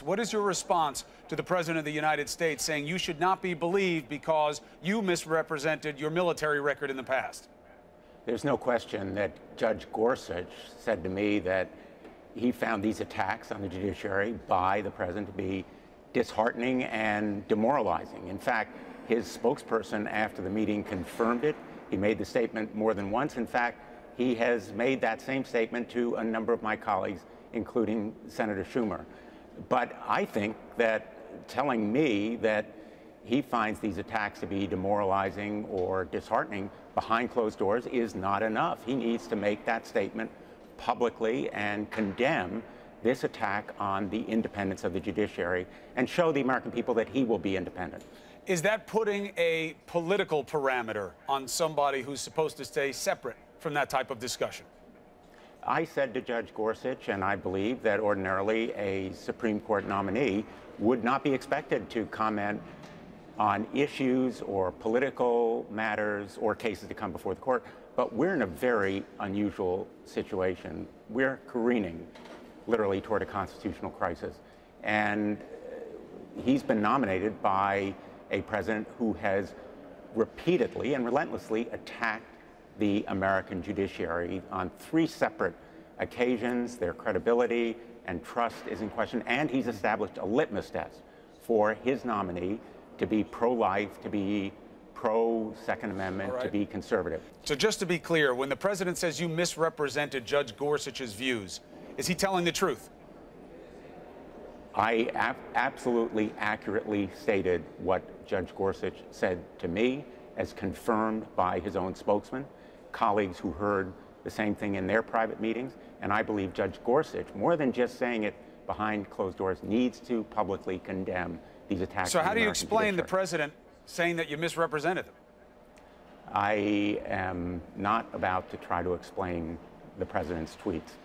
What is your response to the President of the United States saying you should not be believed because you misrepresented your military record in the past? There's no question that Judge Gorsuch said to me that he found these attacks on the judiciary by the president to be disheartening and demoralizing. In fact, his spokesperson after the meeting confirmed it. He made the statement more than once. In fact, he has made that same statement to a number of my colleagues, including Senator Schumer. But I think that telling me that he finds these attacks to be demoralizing or disheartening behind closed doors is not enough. He needs to make that statement publicly and condemn this attack on the independence of the judiciary and show the American people that he will be independent. Is that putting a political parameter on somebody who's supposed to stay separate from that type of discussion? I said to Judge Gorsuch, and I believe that ordinarily a Supreme Court nominee would not be expected to comment on issues or political matters or cases to come before the court. But we're in a very unusual situation. We're careening literally toward a constitutional crisis. And he's been nominated by a president who has repeatedly and relentlessly attacked the American judiciary on 3 separate occasions. Their credibility and trust is in question. And he's established a litmus test for his nominee to be pro-life, to be pro-Second Amendment, to be conservative. So just to be clear, when the president says you misrepresented Judge Gorsuch's views, is he telling the truth? I absolutely accurately stated what Judge Gorsuch said to me, as confirmed by his own spokesman, colleagues who heard the same thing in their private meetings, and I believe Judge Gorsuch, more than just saying it behind closed doors, needs to publicly condemn these attacks. So how do you explain the president saying that you misrepresented him? I am not about to try to explain the president's tweets.